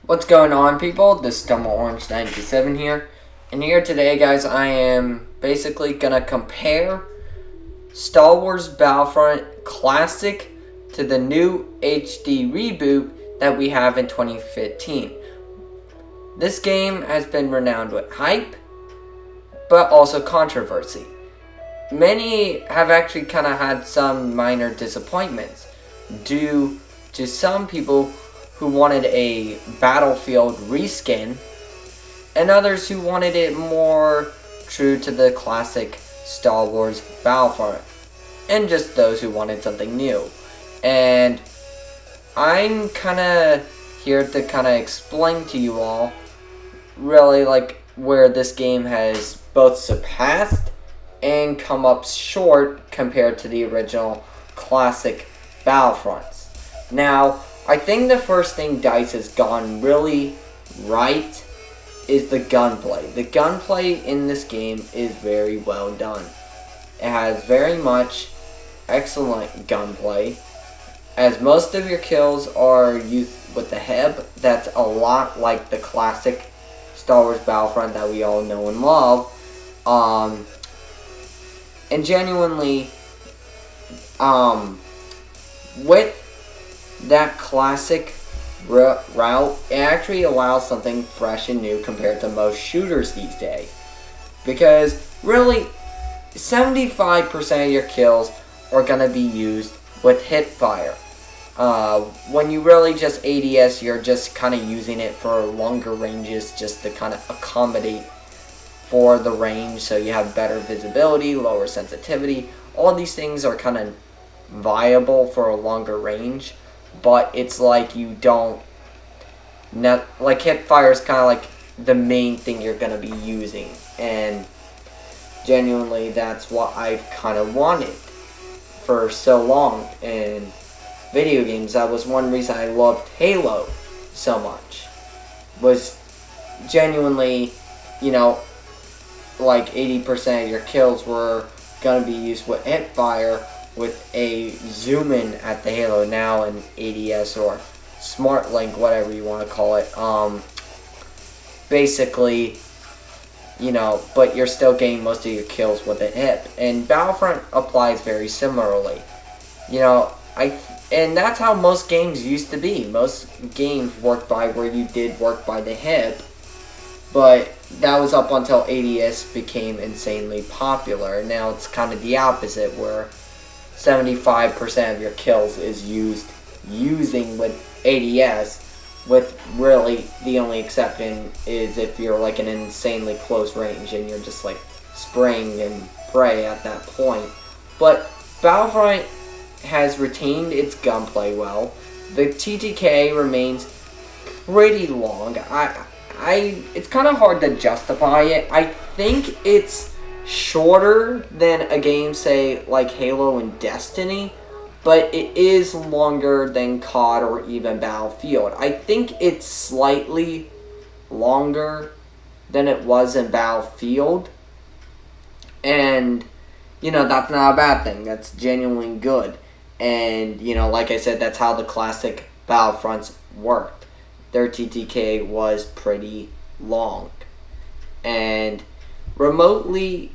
What's going on, people? This is Dumble Orange 97 here. And here today, guys, I am basically gonna compare Star Wars Battlefront Classic to the new HD reboot that we have in 2015. This game has been renowned with hype, but also controversy. Many have actually kind of had some minor disappointments due to some people who wanted a Battlefield reskin, and others who wanted it more true to the classic Star Wars Battlefront, and just those who wanted something new. And I'm kind of here to kind of explain to you all really like where this game has both surpassed and come up short compared to the original classic Battlefronts. Now, I think the first thing DICE has gone really right is the gunplay. The gunplay in this game is very well done. It has very much excellent gunplay, as most of your kills are used with the HEB. That's a lot like the classic Star Wars Battlefront that we all know and love. And genuinely, with that classic route, it actually allows something fresh and new compared to most shooters these days. Because really, 75% of your kills are going to be used with hip fire. When you really just ADS, you're just kind of using it for longer ranges just to kind of accommodate for the range, so you have better visibility, lower sensitivity. All these things are kind of viable for a longer range, but it's like you don't, like hip fire is kind of like the main thing you're going to be using, and genuinely that's what I've kind of wanted for so long in video games. That was one reason I loved Halo so much, was genuinely, like 80% of your kills were going to be used with hip fire, with a zoom in at the Halo now and ADS or Smart Link, whatever you want to call it. Basically, but you're still getting most of your kills with a hip. And Battlefront applies very similarly. And that's how most games used to be. Most games worked by where you did work by the hip, but that was up until ADS became insanely popular. Now it's kind of the opposite, where 75% of your kills is using with ADS, with really the only exception is if you're like an insanely close range and you're just like spraying and pray at that point. But Battlefront has retained its gunplay well. The TTK remains pretty long. It's kind of hard to justify it. I think it's shorter than a game, say, like Halo and Destiny, but it is longer than COD or even Battlefield. I think it's slightly longer than it was in Battlefield, and, that's not a bad thing. That's genuinely good. And, like I said, that's how the classic Battlefronts worked. Their TTK was pretty long. And remotely,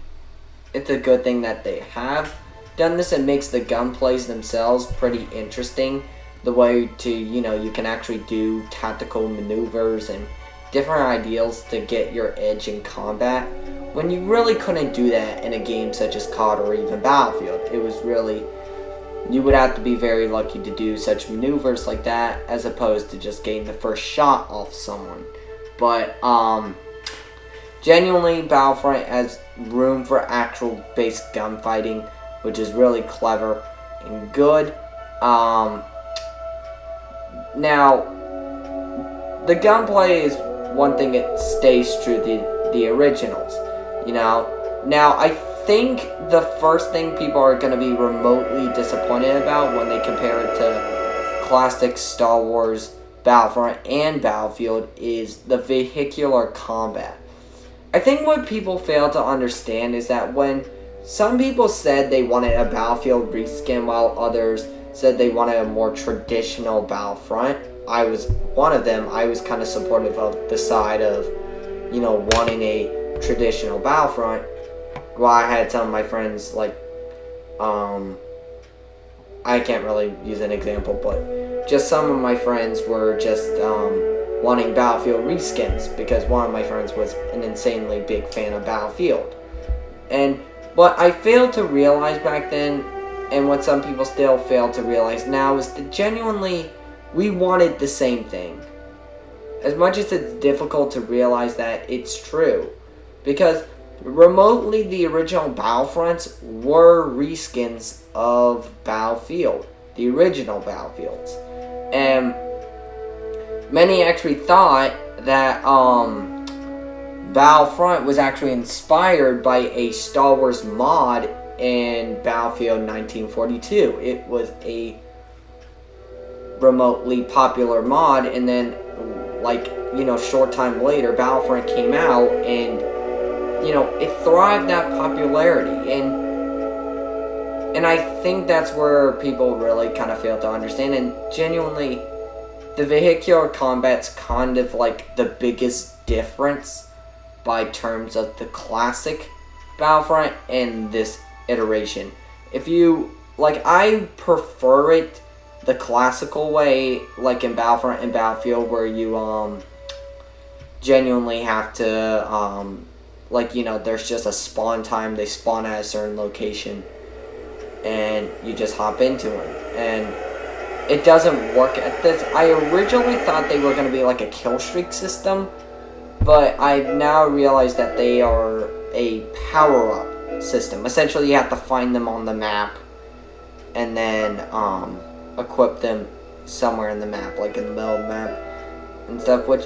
it's a good thing that they have done this. It makes the gunplays themselves pretty interesting. The way to, you can actually do tactical maneuvers and different ideals to get your edge in combat, when you really couldn't do that in a game such as COD or even Battlefield. It was really, you would have to be very lucky to do such maneuvers like that, as opposed to just getting the first shot off someone. But, genuinely, Battlefront has room for actual basic gunfighting, which is really clever and good. Now, the gunplay is one thing that stays true to the originals. Now I think the first thing people are going to be remotely disappointed about when they compare it to classic Star Wars Battlefront and Battlefield is the vehicular combat. I think what people fail to understand is that when some people said they wanted a Battlefield reskin while others said they wanted a more traditional Battlefront, I was one of them, I was kind of supportive of the side of, wanting a traditional Battlefront, while I had some of my friends, like, I can't really use an example, but just some of my friends were just wanting Battlefield reskins, because one of my friends was an insanely big fan of Battlefield. And what I failed to realize back then, and what some people still fail to realize now, is that genuinely we wanted the same thing. As much as it's difficult to realize that, it's true. Because remotely, the original Battlefronts were reskins of Battlefield, the original Battlefields. And many actually thought that Battlefront was actually inspired by a Star Wars mod in Battlefield 1942. It was a remotely popular mod, and then, short time later, Battlefront came out, and it thrived that popularity, and I think that's where people really kind of fail to understand. And genuinely, the vehicular combat's kind of like the biggest difference by terms of the classic Battlefront and this iteration. If you I prefer it the classical way, like in Battlefront and Battlefield, where you genuinely have to there's just a spawn time. They spawn at a certain location, and you just hop into them. And it doesn't work at this. I originally thought they were going to be like a kill streak system, but I now realize that they are a power-up system. Essentially, you have to find them on the map, and then equip them somewhere in the map, like in the middle of the map and stuff, which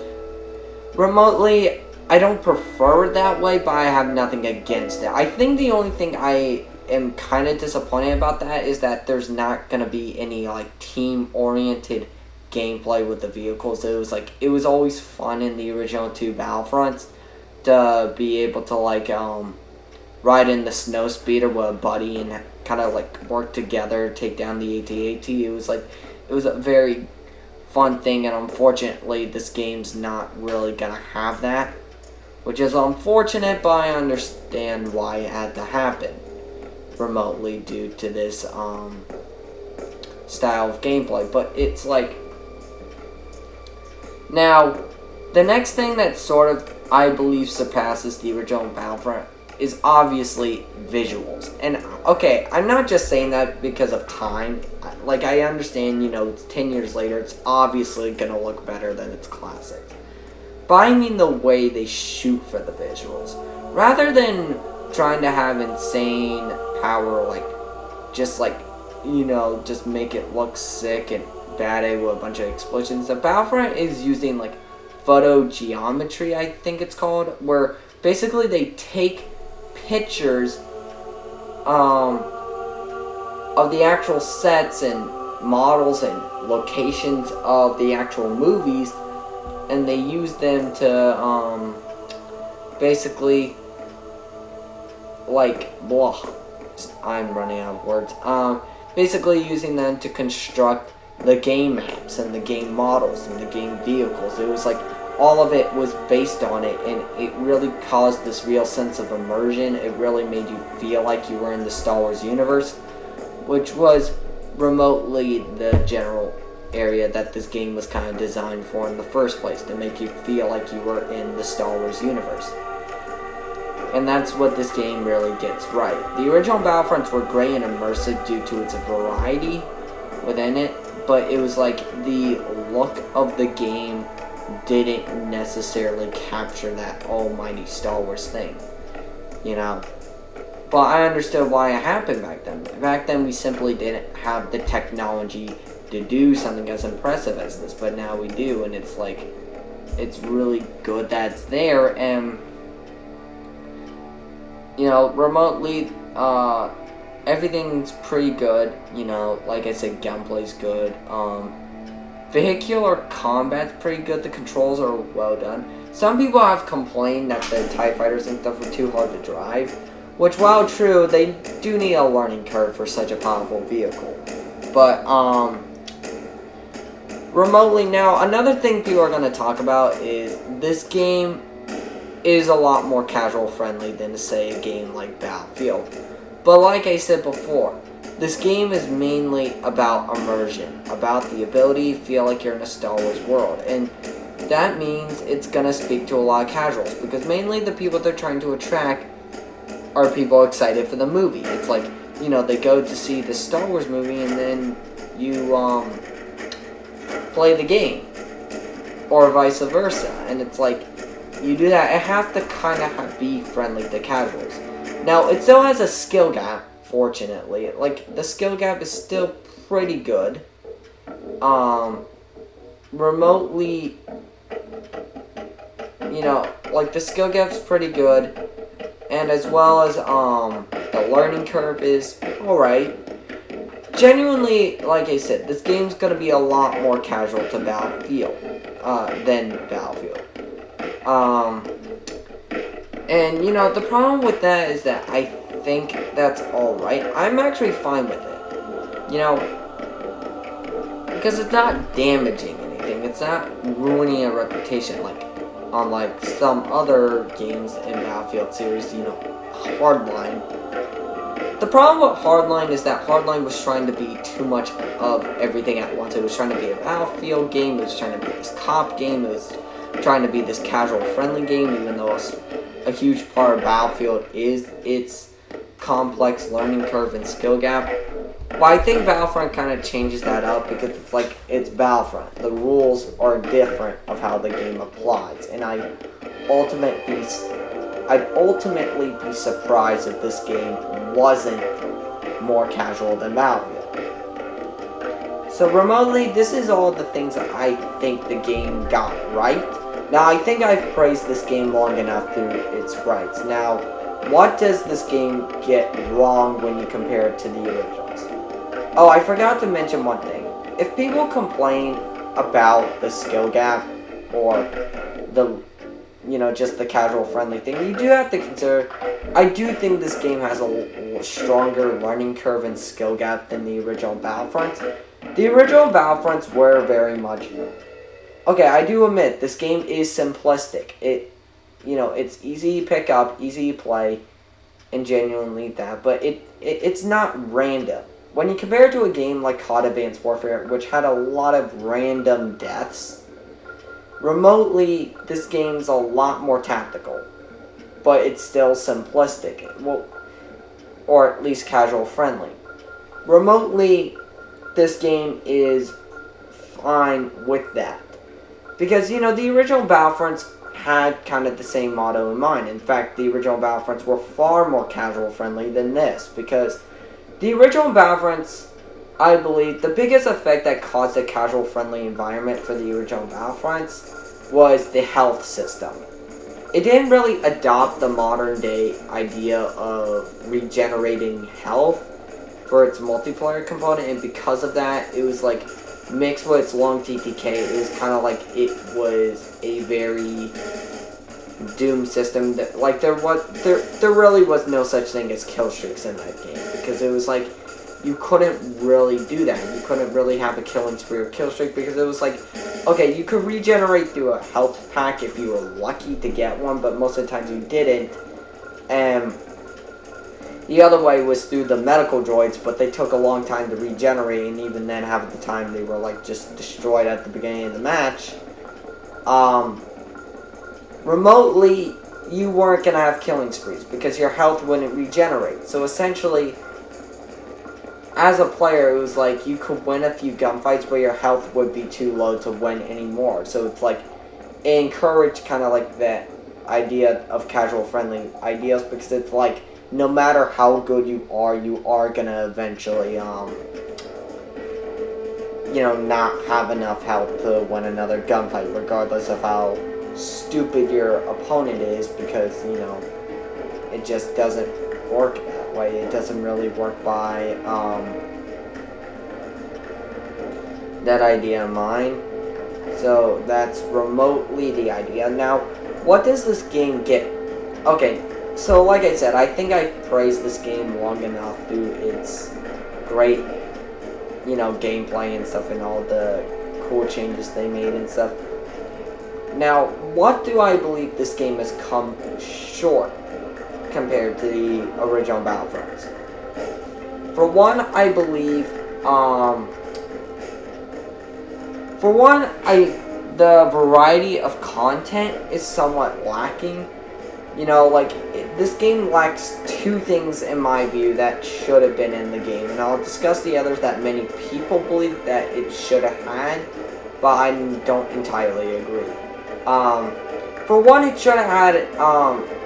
remotely, I don't prefer it that way, but I have nothing against it. I think the only thing I am kind of disappointed about that is that there's not going to be any, team-oriented gameplay with the vehicles. It was always fun in the original two Battlefronts to be able to, ride in the snowspeeder with a buddy and kind of, work together, take down the AT-AT. It was a very fun thing, and unfortunately, this game's not really going to have that. Which is unfortunate, but I understand why it had to happen remotely due to this style of gameplay. But it's now, the next thing that sort of, I believe, surpasses the original Battlefront is obviously visuals. And, okay, I'm not just saying that because of time. I understand, it's 10 years later, it's obviously going to look better than its classic. But I mean the way they shoot for the visuals. Rather than trying to have insane power, just make it look sick and bad with a bunch of explosions. The Battlefront is using, photogeometry, I think it's called, where basically they take pictures of the actual sets and models and locations of the actual movies, and they use them to basically I'm running out of words. Basically using them to construct the game maps and the game models and the game vehicles. It was all of it was based on it, and it really caused this real sense of immersion. It really made you feel like you were in the Star Wars universe, which was remotely the general area that this game was kind of designed for in the first place, to make you feel like you were in the Star Wars universe. And that's what this game really gets right. The original Battlefronts were great and immersive due to its variety within it, but it was the look of the game didn't necessarily capture that almighty Star Wars thing, But I understood why it happened back then. Back then, we simply didn't have the technology to do something as impressive as this, but now we do, and it's it's really good that it's there. And remotely, everything's pretty good. Like I said, gameplay's good. Vehicular combat's pretty good. The controls are well done. Some people have complained that the TIE fighters and stuff are too hard to drive, which, while true, they do need a learning curve for such a powerful vehicle. But remotely. Now, another thing people are going to talk about is this game is a lot more casual friendly than, say, a game like Battlefield. But like I said before, this game is mainly about immersion, about the ability to feel like you're in a Star Wars world. And that means it's going to speak to a lot of casuals, because mainly the people they're trying to attract are people excited for the movie. It's like, you know, they go to see the Star Wars movie and then you play the game, or vice versa. And it's like, you do that, it has to kind of be friendly to casuals. Now, it still has a skill gap, fortunately. Like, the skill gap is still pretty good. Remotely, you know, like, the skill gap's pretty good. And as well as, the learning curve is alright. Genuinely, like I said, this game's gonna be a lot more casual to Battlefield, than Battlefield. And, you know, the problem with that is that I think that's alright. I'm actually fine with it. You know, because it's not damaging anything. It's not ruining a reputation like on, like, some other games in Battlefield series, you know, Hardline. The problem with Hardline is that Hardline was trying to be too much of everything at once. It was trying to be a Battlefield game, it was trying to be this cop game, it was trying to be this casual friendly game, even though a huge part of Battlefield is its complex learning curve and skill gap. But I think Battlefront kind of changes that up, because it's like, it's Battlefront. The rules are different of how the game applies, and I'd ultimately be surprised if this game wasn't more casual than Battlefield. So remotely, this is all the things that I think the game got right. Now, I think I've praised this game long enough through its rights. Now, what does this game get wrong when you compare it to the originals? Oh, I forgot to mention one thing. If people complain about the skill gap, or the, you know, just the casual friendly thing, you do have to consider, I do think this game has a stronger learning curve and skill gap than the original Battlefront. The original Battlefronts were very much, okay, I do admit, this game is simplistic. You know, it's easy to pick up, easy to play, and genuinely that, but it's not random. When you compare it to a game like COD Advanced Warfare, which had a lot of random deaths, remotely, this game's a lot more tactical, but it's still simplistic, well, or at least casual friendly. Remotely, this game is fine with that, because, you know, the original Battlefronts had kind of the same motto in mind. In fact, the original Battlefronts were far more casual friendly than this, because the original Battlefronts, I believe, the biggest effect that caused a casual friendly environment for the original Battlefronts was the health system. It didn't really adopt the modern day idea of regenerating health for its multiplayer component, and because of that, it was like, mixed with its long TTK, it was kind of like it was a very Doom system that, like, there really was no such thing as kill streaks in that game, because it was like, you couldn't really do that. You couldn't really have a killing spree or kill streak, because it was like, okay, you could regenerate through a health pack if you were lucky to get one, but most of the times you didn't. And the other way was through the medical droids, but they took a long time to regenerate, and even then, half of the time, they were, like, just destroyed at the beginning of the match. Remotely, you weren't going to have killing sprees, because your health wouldn't regenerate. So essentially, as a player, it was like, you could win a few gunfights, but your health would be too low to win anymore. So it's like, it encouraged kind of like that idea of casual friendly ideas, because it's like, no matter how good you are gonna eventually, you know, not have enough health to win another gunfight, regardless of how stupid your opponent is, because, you know, it just doesn't work that way. It doesn't really work by, that idea in mind. So, that's remotely the idea. Now, what does this game get? Okay, so like I said, I think I've praised this game long enough through its great, you know, gameplay and stuff, and all the cool changes they made and stuff. Now, what do I believe this game has come short compared to the original Battlefronts? For one, I believe, the variety of content is somewhat lacking. You know, like, this game lacks two things in my view that should have been in the game, and I'll discuss the others that many people believe that it should have had, but I don't entirely agree. For one, it should have had,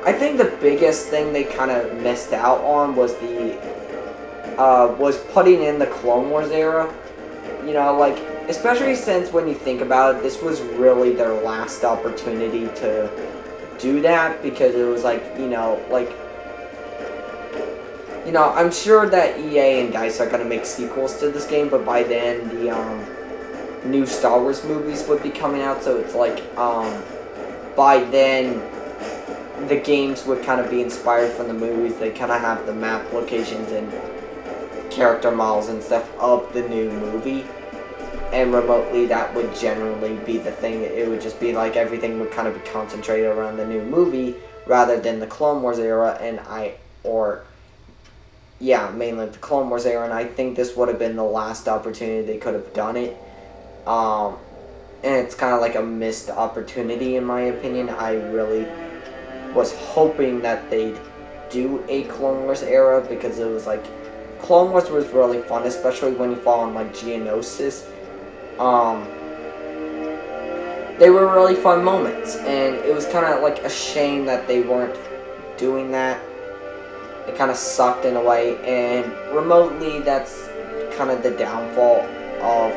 I think the biggest thing they kind of missed out on was was putting in the Clone Wars era. You know, like, especially since when you think about it, this was really their last opportunity to do that, because it was like, I'm sure that EA and DICE are going to make sequels to this game, but by then the new Star Wars movies would be coming out, so it's like, by then the games would kind of be inspired from the movies. They kind of have the map locations and character models and stuff of the new movie, and remotely that would generally be the thing. It would just be like everything would kind of be concentrated around the new movie rather than the Clone Wars era, mainly the Clone Wars era, and I think this would have been the last opportunity they could have done it. And it's kind of like a missed opportunity in my opinion. I really was hoping that they'd do a Clone Wars era, because it was like, Clone Wars was really fun, especially when you fall on like Geonosis. They were really fun moments, and it was kind of like a shame that they weren't doing that. It kind of sucked in a way, and remotely that's kind of the downfall of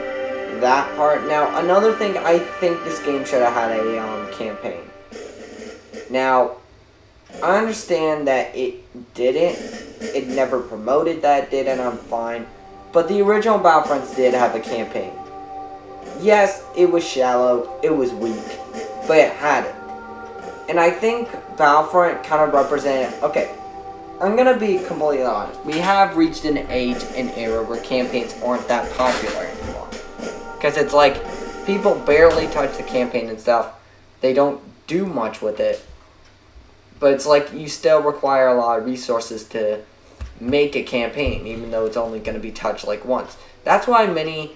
that part. Now, another thing, I think this game should have had a campaign. Now, I understand that it didn't. It never promoted that it did, and I'm fine. But the original Battlefronts did have a campaign. Yes, it was shallow, it was weak, but it had it. And I think Battlefront kind of represented, okay, I'm going to be completely honest. We have reached an age and era where campaigns aren't that popular anymore. Because it's like, people barely touch the campaign and stuff. They don't do much with it. But it's like, you still require a lot of resources to make a campaign, even though it's only going to be touched like once. That's why many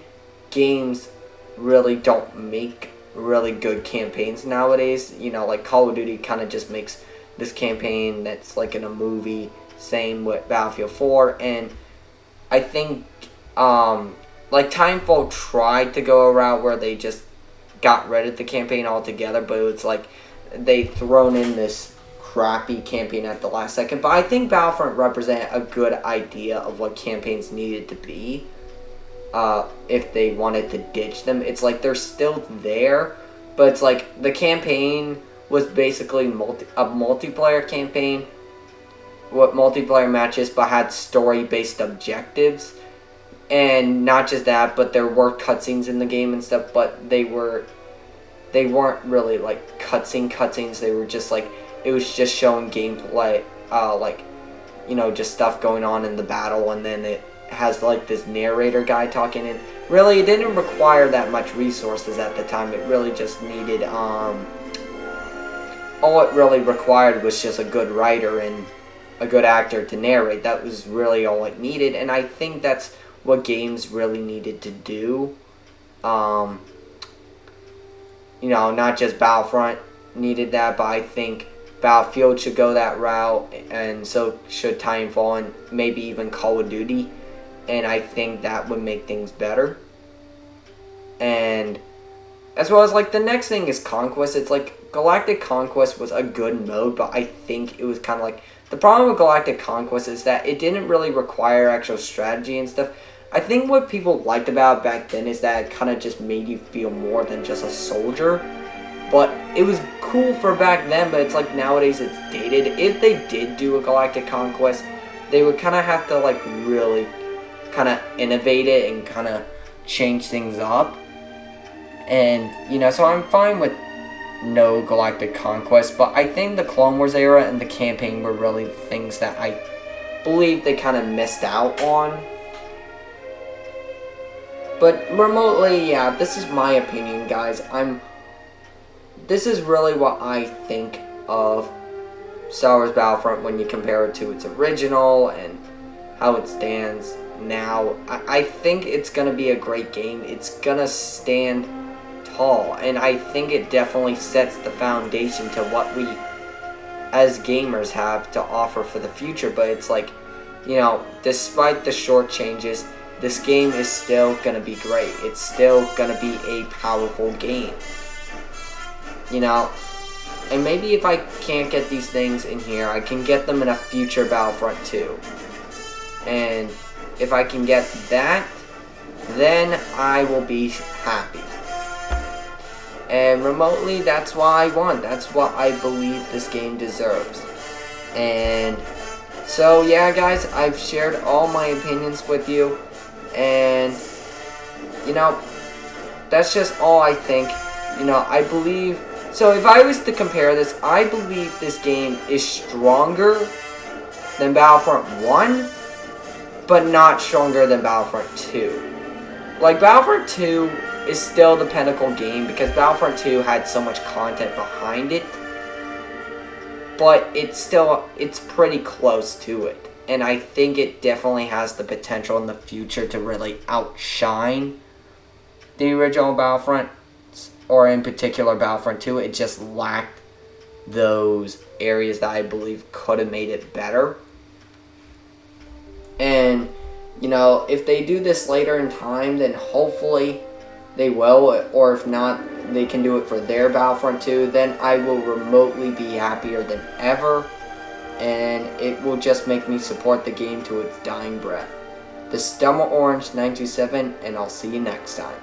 games really don't make really good campaigns nowadays. You know, like Call of Duty kind of just makes this campaign that's like in a movie. Same with Battlefield 4. And I think, like, Timefall tried to go a route where they just got rid of the campaign altogether, but it's like they thrown in this crappy campaign at the last second. But I think Battlefront represented a good idea of what campaigns needed to be, if they wanted to ditch them. It's like they're still there, but it's like the campaign was basically a multiplayer campaign with multiplayer matches, but had story-based objectives. And not just that, but there were cutscenes in the game and stuff, but they weren't really like cutscenes. They were just like, it was just showing gameplay, like, you know, just stuff going on in the battle, and then it has like this narrator guy talking, and really it didn't require that much resources at the time. It really just needed, all it really required was just a good writer and a good actor to narrate. That was really all it needed, and I think that's what games really needed to do. You know, not just Battlefront needed that, but I think Battlefield should go that route, and so should Titanfall, and maybe even Call of Duty. And I think that would make things better. And as well as, like, the next thing is Conquest. It's like Galactic Conquest was a good mode, but I think it was kind of like, the problem with Galactic Conquest is that it didn't really require actual strategy and stuff. I think what people liked about it back then is that it kind of just made you feel more than just a soldier. But it was cool for back then, but it's like nowadays it's dated. If they did do a Galactic Conquest, they would kind of have to, like, really kind of innovate it and kind of change things up. And, you know, so I'm fine with no Galactic Conquest, but I think the Clone Wars era and the campaign were really things that I believe they kind of missed out on. But remotely, yeah, this is my opinion, guys. This is really what I think of Star Wars Battlefront when you compare it to its original and how it stands now. I think it's gonna be a great game. It's gonna stand tall, and I think it definitely sets the foundation to what we as gamers have to offer for the future. But it's like, you know, despite the short changes, this game is still gonna be great. It's still gonna be a powerful game. You know, and maybe if I can't get these things in here, I can get them in a future Battlefront 2. And if I can get that, then I will be happy. And remotely, that's what I want. That's what I believe this game deserves. And so, yeah, guys, I've shared all my opinions with you. And, you know, that's just all I think. You know, I believe... So, if I was to compare this, I believe this game is stronger than Battlefront 1, but not stronger than Battlefront 2. Like, Battlefront 2 is still the pinnacle game because Battlefront 2 had so much content behind it, but it's pretty close to it. And I think it definitely has the potential in the future to really outshine the original Battlefront, or in particular Battlefront 2. It just lacked those areas that I believe could have made it better. And, you know, if they do this later in time, then hopefully they will, or if not, they can do it for their Battlefront 2, then I will remotely be happier than ever, and it will just make me support the game to its dying breath. This is Delma Orange 927, and I'll see you next time.